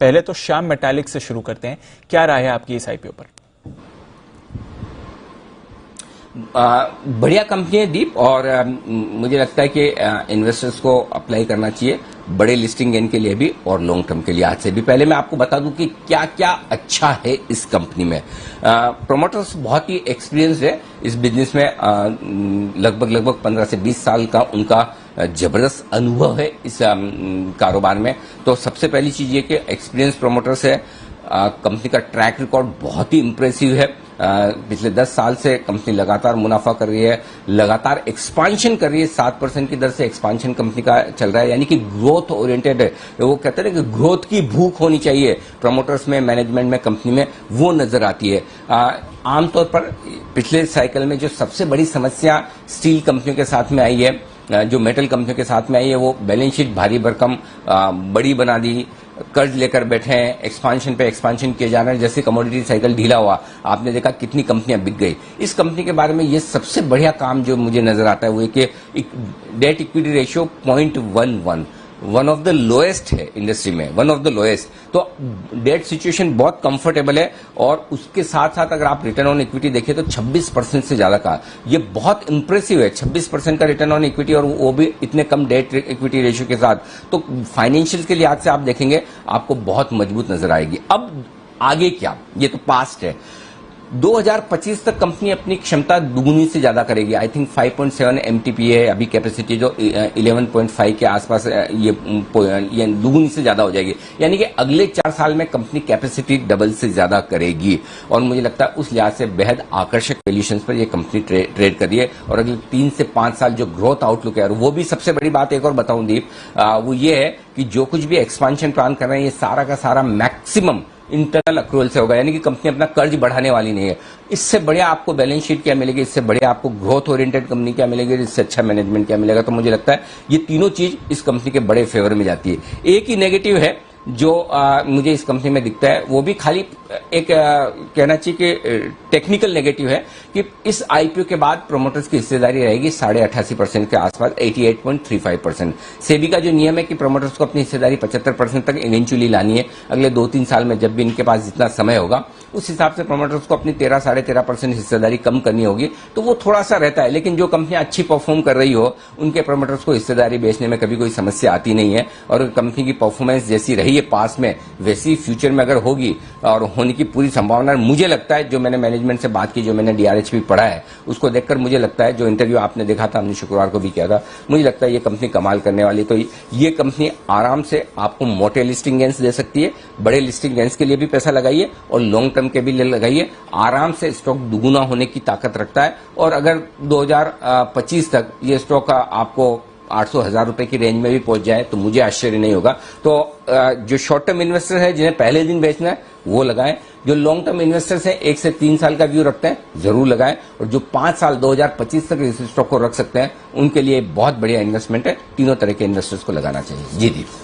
पहले तो श्याम मेटालिक से शुरू करते हैं, क्या राय है आपकी इस आईपीओ पर? बढ़िया कंपनी है दीप, और मुझे लगता है कि इन्वेस्टर्स को अप्लाई करना चाहिए बड़े लिस्टिंग गेन के लिए भी और लॉन्ग टर्म के लिए। आज से भी पहले मैं आपको बता दूं कि क्या क्या अच्छा है इस कंपनी में। प्रोमोटर्स बहुत ही एक्सपीरियंस्ड है इस बिजनेस में, लगभग 15 से 20 साल का उनका जबरदस्त अनुभव है इस कारोबार में। तो सबसे पहली चीज ये कि एक्सपीरियंस प्रोमोटर्स है। कंपनी का ट्रैक रिकॉर्ड बहुत ही इंप्रेसिव है। पिछले 10 साल से कंपनी लगातार मुनाफा कर रही है, लगातार एक्सपांशन कर रही है। 7% की दर से एक्सपांशन कंपनी का चल रहा है, यानी कि ग्रोथ ओरिएंटेड है। वो कहते हैं कि ग्रोथ की भूख होनी चाहिए प्रमोटर्स में, मैनेजमेंट में, कंपनी में, वो नजर आती है। आमतौर पर पिछले साइकिल में जो सबसे बड़ी समस्या स्टील कंपनियों के साथ में आई है, जो मेटल कंपनियों के साथ में आई है, वो बैलेंस शीट भारी भरकम बड़ी बना दी, कर्ज लेकर बैठे हैं, एक्सपांशन पे एक्सपांशन किए जा रहे हैं। जैसे कमोडिटी साइकिल ढीला हुआ, आपने देखा कितनी कंपनियां बिक गई। इस कंपनी के बारे में ये सबसे बढ़िया काम जो मुझे नजर आता है वो है कि debt equity ratio 0.11, one of the lowest है इंडस्ट्री में, वन ऑफ द लोएस्ट। तो डेट सिचुएशन बहुत कंफर्टेबल है, और उसके साथ साथ अगर आप रिटर्न ऑन इक्विटी देखें तो 26% से ज्यादा का, ये बहुत इंप्रेसिव है। 26% का रिटर्न ऑन इक्विटी, और वो भी इतने कम डेट इक्विटी रेशियो के साथ। तो फाइनेंशियल के लिहाज से आप देखेंगे आपको बहुत मजबूत नजर आएगी। अब आगे क्या, ये तो पास्ट है। 2025 तक कंपनी अपनी क्षमता दुगुनी से ज्यादा करेगी। आई थिंक 5.7 MTPA है अभी कैपेसिटी, जो 11.5 के आसपास ये दुगुनी से ज्यादा हो जाएगी। यानी कि अगले 4 साल में कंपनी कैपेसिटी डबल से ज्यादा करेगी, और मुझे लगता है उस लिहाज से बेहद आकर्षक वैल्यूएशंस पर ये कंपनी ट्रेड कर रही है। और अगले 3 से 5 साल जो ग्रोथ आउटलुक है, और वो भी सबसे बड़ी बात एक और बताऊं दीप, वो ये है कि जो कुछ भी एक्सपांशन प्लान कर रहे हैं, ये सारा का सारा मैक्सिमम इंटरनल अक्रूवल से होगा। यानी कि कंपनी अपना कर्ज बढ़ाने वाली नहीं है। इससे बढ़िया आपको बैलेंस शीट क्या मिलेगी, इससे बढ़िया आपको ग्रोथ ओरिएंटेड कंपनी क्या मिलेगी, इससे अच्छा मैनेजमेंट क्या मिलेगा। तो मुझे लगता है ये तीनों चीज इस कंपनी के बड़े फेवर में जाती है। एक ही नेगेटिव है जो मुझे इस कंपनी में दिखता है, वो भी खाली एक कहना चाहिए कि टेक्निकल नेगेटिव है, कि इस आईपीओ के बाद प्रोमोटर्स की हिस्सेदारी रहेगी 88.5% के आसपास, 88.35%। सेबी का जो नियम है कि प्रोमोटर्स को अपनी हिस्सेदारी 75% तक इवेंचुअली लानी है अगले 2-3 साल में, जब भी इनके पास जितना समय होगा उस हिसाब से प्रोमोटर्स को अपनी 13-13.5% हिस्सेदारी कम करनी होगी। तो वो थोड़ा सा रहता है, लेकिन जो कंपनियां अच्छी परफॉर्म कर रही हो उनके प्रोमोटर्स को हिस्सेदारी बेचने में कभी कोई समस्या आती नहीं है। और कंपनी की परफॉर्मेंस जैसी रही है पास में, वैसी फ्यूचर में अगर होगी, और होने की पूरी संभावना मुझे लगता है, जो मैंने मैनेजमेंट से बात की, जो मैंने DRHP पढ़ा है, उसको देखकर मुझे लगता है, जो इंटरव्यू आपने देखा था, हमने शुक्रवार को भी किया था, मुझे लगता है ये कंपनी कमाल करने वाली। तो ये कंपनी आराम से आपको मोटे लिस्टिंग गेंस दे सकती है। बड़े लिस्टिंग गेंस के लिए भी पैसा लगाइए और लॉन्ग टर्म के भी लिए लगाइए। आराम से स्टॉक दुगुना होने की ताकत रखता है, और अगर 2025 तक ये स्टॉक आपको 800-1000 रुपए की रेंज में भी पहुंच जाए तो मुझे आश्चर्य नहीं होगा। तो जो शॉर्ट टर्म इन्वेस्टर है, जिन्हें पहले दिन बेचना है, वो लगाएं। जो लॉन्ग टर्म इन्वेस्टर्स हैं, 1 से 3 साल का व्यू रखते हैं, जरूर लगाएं। और जो 5 साल 2025 तक इस स्टॉक को रख सकते हैं, उनके लिए बहुत बढ़िया इन्वेस्टमेंट है। तीनों तरह के इन्वेस्टर्स को लगाना चाहिए। जी।